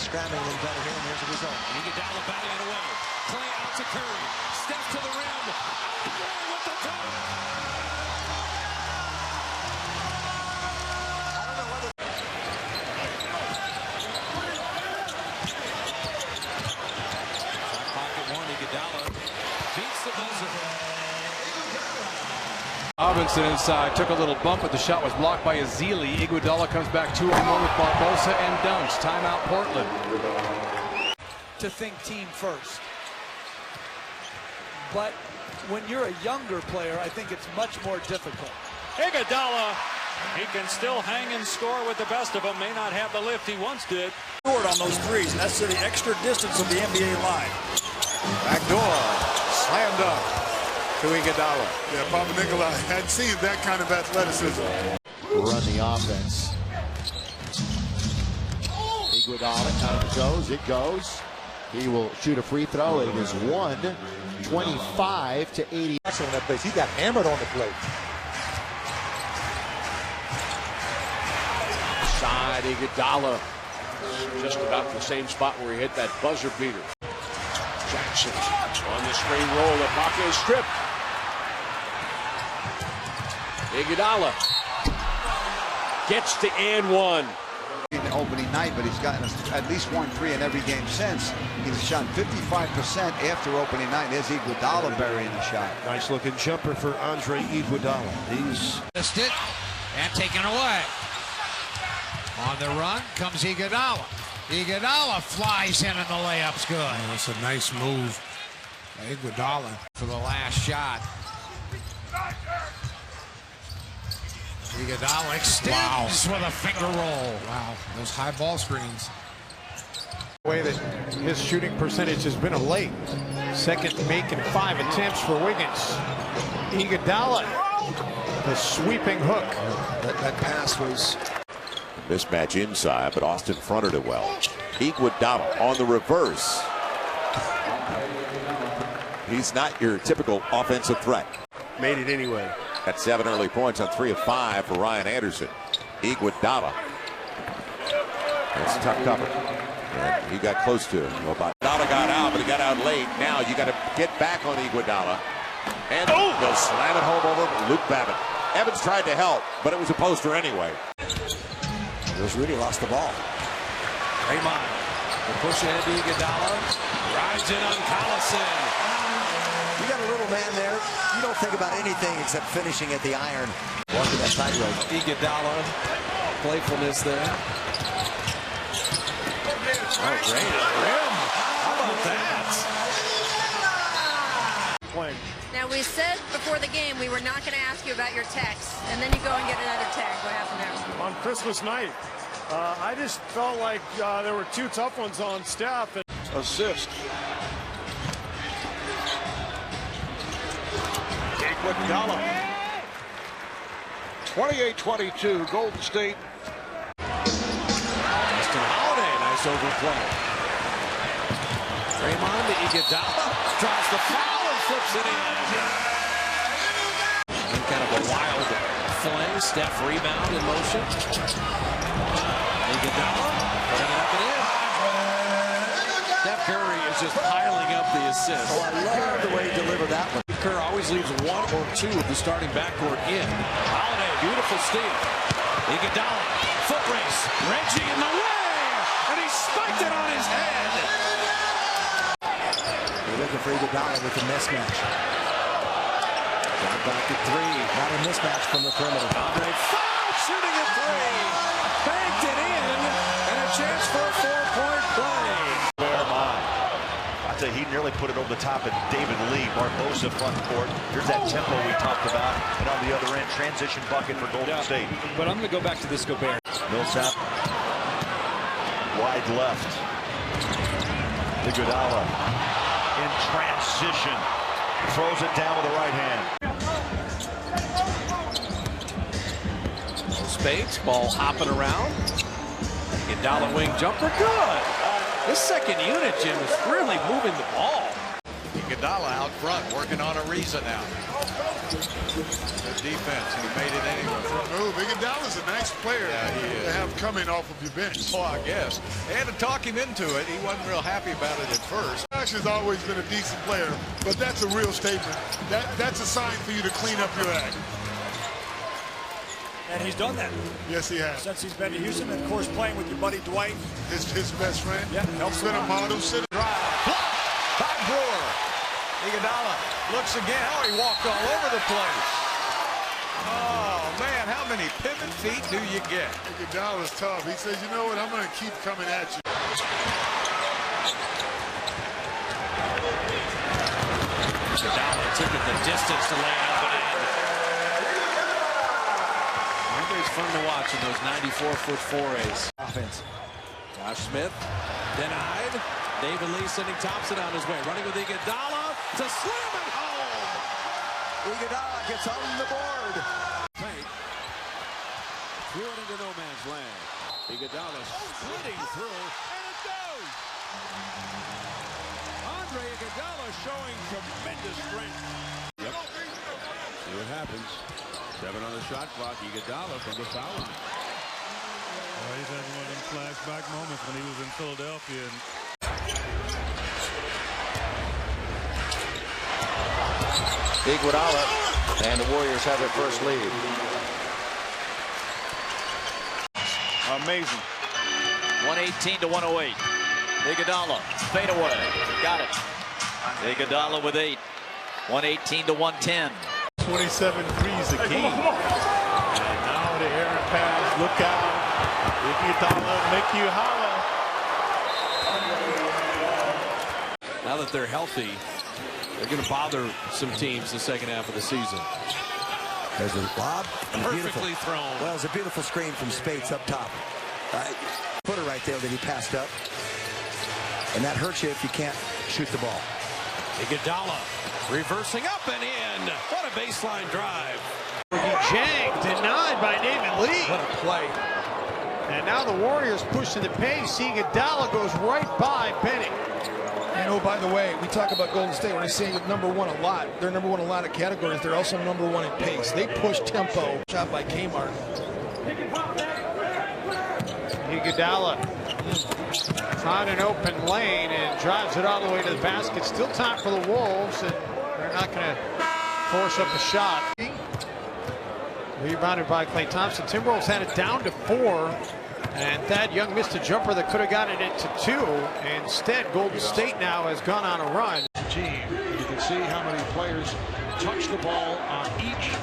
scrambling a little better here, and here's the result. Iguodala batting it away. Clay out to Curry. Steps to the rim. Andre with the dunk. I don't know whether... Pocket one, Iguodala beats the buzzer. Robinson inside, took a little bump, but the shot was blocked by Ezeli. Iguodala comes back 2-on-1 with Barbosa and dunks. Timeout, Portland. To think team first. But when you're a younger player, I think it's much more difficult. Iguodala, he can still hang and score with the best of them. May not have the lift he once did. Scored on those threes, and that's to the extra distance of the NBA line. Backdoor, slam dunk to Iguodala. Yeah, Papa Nicola hadn't seen that kind of athleticism. Run the offense. Iguodala, it goes. He will shoot a free throw. It is 125 to 80. On that base. He got hammered on the plate. Side Iguodala, just about the same spot where he hit that buzzer beater. Jackson on the screen roll. Ibaka is stripped. Iguodala gets the and one. In the opening night, but he's gotten at least 1-3 in every game since. He's shot 55% after opening night. There's Iguodala burying the shot. Nice looking jumper for Andre Iguodala. He's missed it and taken away. On the run comes Iguodala. Iguodala flies in and the layup's good. Oh, that's a nice move. Iguodala for the last shot. Iguodala extends with a finger roll. Wow, those high ball screens. The way that his shooting percentage has been of late. Second make and 5 attempts for Wiggins. Iguodala, the sweeping hook. that pass was... Mismatch inside, but Austin fronted it well. Iguodala on the reverse. He's not your typical offensive threat. Made it anyway. Got 7 early points on 3 of 5 for Ryan Anderson. Iguodala. That's tough cover. And he got close to it. Iguodala got out, but he got out late. Now you got to get back on Iguodala. And they'll slam it home over Luke Babbitt. Evans tried to help, but it was a poster anyway. Rudy lost the ball. Draymond. The push ahead to Iguodala. Rides in on Collison. You got a little man there. You don't think about anything except finishing at the iron. Walking that tightrope. Iguodala. Playfulness there. Oh, great. Rim. How about that? Now, we said before the game we were not going to ask you about your text, and then you go and get another tag. What happened there? On Christmas night, I just felt like there were 2 tough ones on staff. And assist. Iguodala. 28-22, Golden State. Justin Holiday, nice overplay. Draymond to Iguodala. Draws the foul and flips it in. And kind of a wild fling. Steph rebound in motion. Iguodala putting it up and in. Steph Curry is just piling up the assists. Oh, I love the way he delivered that one. Kerr always leaves 1 or 2 of the starting backcourt in. Holiday, beautiful steal. Iguodala, foot race. Reggie in the way, and he spiked it on his head. They're looking for Iguodala with a mismatch. Got back at 3. Not a mismatch from the perimeter. Andre foul, shooting a 3. Banked it in, and a chance for a 4-point play. He nearly put it over the top of David Lee. Barbosa front court. Here's that tempo we talked about. And on the other end, transition bucket for Golden State. But I'm going to go back to this Gobert. Millsap. Wide left. Iguodala in transition. Throws it down with the right hand. Spades, ball hopping around. Iguodala wing jumper, good. This second unit, Jim, is really moving the ball. Iguodala out front, working on Ariza now. Good defense, and he made it anyway. Move. Iguodala's a nice player to have coming off of your bench. Oh, I guess. They had to talk him into it. He wasn't real happy about it at first. Josh has always been a decent player, but that's a real statement. That's a sign for you to clean up your act. And he's done that. Yes, he has. Since he's been to Houston, and of course playing with your buddy Dwight. His best friend. Yeah, helps been a model center. By Brewer. Iguodala looks again. Oh, he walked all over the place. Oh, man, how many pivot feet do you get? Iguodala's tough. He says, you know what, I'm going to keep coming at you. Iguodala took it the distance to lay up and in. It's fun to watch in those 94-foot forays. Offense. Josh Smith denied. David Lee sending Thompson on his way. Running with Iguodala to slam it home. Iguodala gets on the board. Paint. Threw it into no man's land. Iguodala splitting through, and it goes. Andre Iguodala showing tremendous strength. Yep. See what happens. 7 on the shot clock. Iguodala from the foul line. Well, he's had one of them flashback moments when he was in Philadelphia. Iguodala, and the Warriors have their first lead. Amazing. 118 to 108. Iguodala, fade away. Got it. Iguodala with 8. 118 to 110. 27 threes a game. And now the errant pass. Look out. Iguodala make you holler. Now that they're healthy, they're going to bother some teams the second half of the season. There's a lob. Perfectly thrown. Well, it's a beautiful screen from Spates up top. Footer right there that he passed up. And that hurts you if you can't shoot the ball. Iguodala reversing up and in. What a baseline drive. Jang denied by David Lee. What a play. And now the Warriors pushing the pace. Iguodala goes right by Bennett. And oh, by the way, we talk about Golden State when I say number one a lot. They're number one in a lot of categories. They're also number one in pace. They push tempo. Shot by Kmart. Iguodala found an open lane and drives it all the way to the basket. Still time for the Wolves, and they're not going to force up a shot. Rebounded by Klay Thompson. Timberwolves had it down to 4, and Thad Young missed a jumper that could have gotten it to 2. Instead, Golden State now has gone on a run. Team, you can see how many players touch the ball on each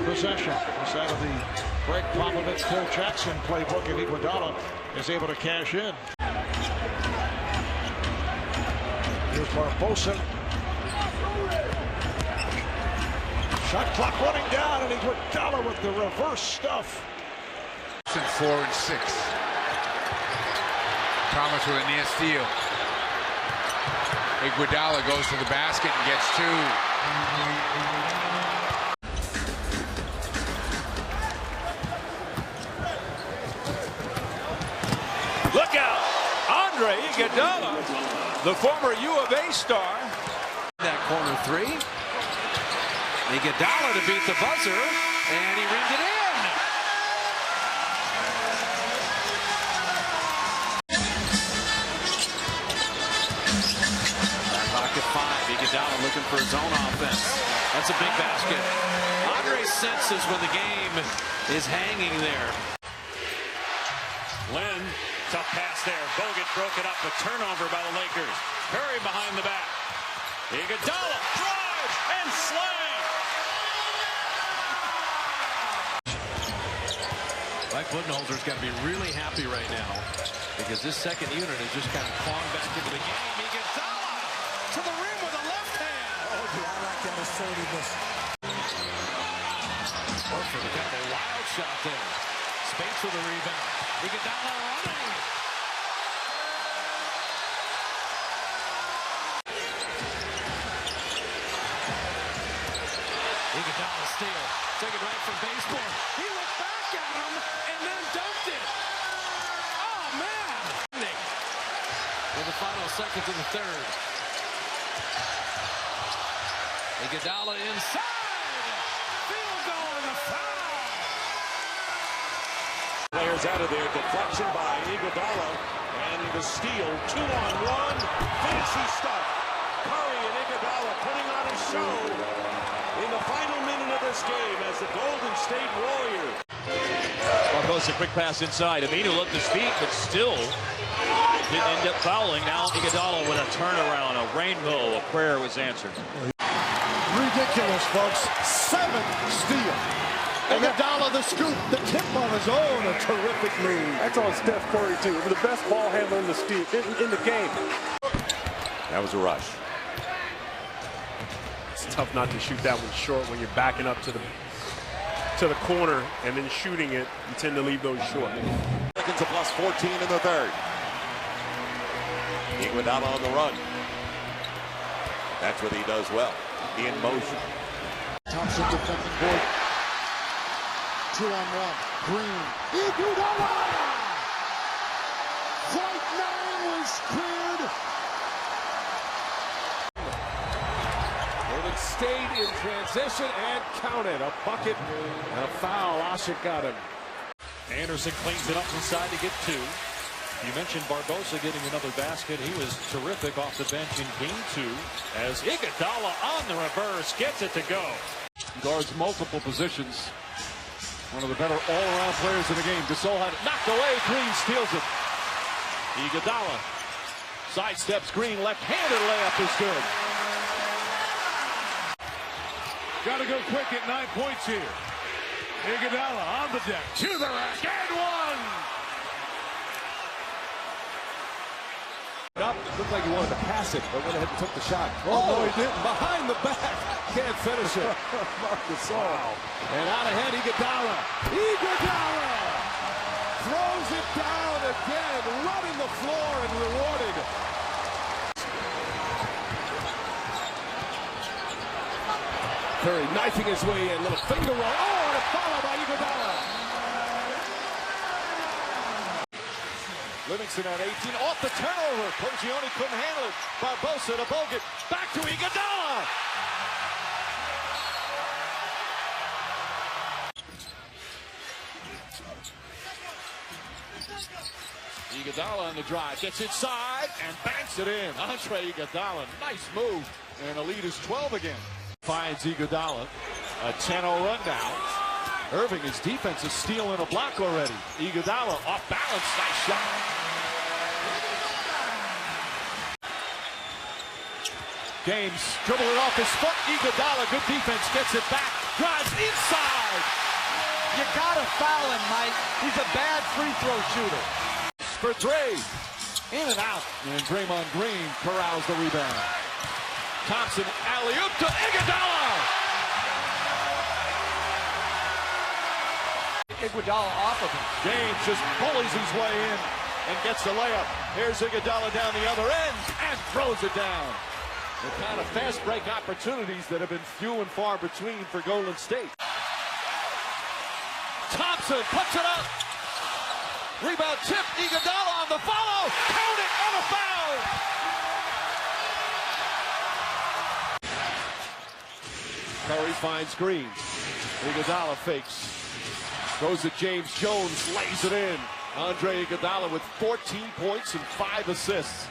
possession. It's out of the Greg Popovich, Phil Jackson playbook, and Iguodala is able to cash in. Here's Barbosa. Shot clock running down, and Iguodala with the reverse stuff. 4 and 6. Thomas with a near steal. Iguodala goes to the basket and gets 2. Look out! Andre Iguodala, the former U of A star. That corner 3. Iguodala to beat the buzzer, and he rimmed it in. Pocket 5. Iguodala looking for his own offense. That's a big basket. Andre senses when the game is hanging there. Lynn, tough pass there. Bogut broke it up. A turnover by the Lakers. Curry behind the back. Iguodala drive and slam. Mike Budenholzer's got to be really happy right now because this second unit has just kind of clawed back into the game. Iguodala to the rim with a left hand. Oh, do I like that assertiveness. Horford got a wild shot there. Spates for the rebound. Iguodala running. Iguodala steal. Take it right from baseboard. He looked back at him and then dunked it. Oh, man. In the final seconds of the third. Iguodala inside. Field goal and a foul. Players out of there. Deflection by Iguodala. And the steal. 2-on-1. Fancy stuff. Curry and Iguodala putting on a show in the final minute of this game as the Golden State Warriors. Barbosa, quick pass inside. Aminu looked his feet, but still didn't end up fouling. Now Iguodala with a turnaround, a rainbow, a prayer was answered. Ridiculous, folks. 7th steal. Iguodala the scoop, the tip on his own, a terrific move. That's on Steph Curry, too. The best ball handler in the game. That was a rush. It's tough not to shoot that one short when you're backing up to the corner and then shooting it. You tend to leave those short. Seconds to plus 14 in the third. Iguodala on the run. That's what he does well. In motion. Thompson defending board. 2-on-1. Green. Iguodala! Flight 9 was cleared. Golden State in transition and counted. A bucket and a foul. Asik got him. Anderson cleans it up inside to get 2. You mentioned Barbosa getting another basket. He was terrific off the bench in game 2 as Iguodala on the reverse gets it to go. Guards multiple positions. One of the better all-around players in the game. Gasol had it knocked away. Green steals it. Iguodala sidesteps Green. Left-handed layup is good. Got to go quick at 9 points here. Iguodala on the deck. To the rack. And one. Up. Looked like he wanted to pass it, but went ahead and took the shot. Oh, no, he didn't. Behind the back. Can't finish it. Marcus. Wow. And out ahead, Iguodala. Iguodala throws it down again, running the floor and rewarded. Curry knifing his way in. Little finger roll. Oh, and a follow by Iguodala. Livingston at 18, off the turnover. Pogioni couldn't handle it. Barbosa to Bogut. Back to Iguodala. Iguodala on the drive. Gets inside and banks it in. Andre Iguodala, nice move. And the lead is 12 again. Finds Iguodala. A 10-0 run now. Irving, his defense is stealing a block already. Iguodala off balance. Nice shot. James dribble it off his foot. Iguodala, good defense, gets it back. Drives inside. You gotta foul him, Mike. He's a bad free throw shooter. For 3. In and out. And Draymond Green corrals the rebound. Thompson alley-oop to Iguodala. Iguodala off of him. James just bullies his way in and gets the layup. Here's Iguodala down the other end and throws it down. The kind of fast break opportunities that have been few and far between for Golden State. Thompson puts it up. Rebound tip. Iguodala on the follow. Count it and a foul. Curry finds Green. Iguodala fakes. Throws it James Jones. Lays it in. Andre Iguodala with 14 points and 5 assists.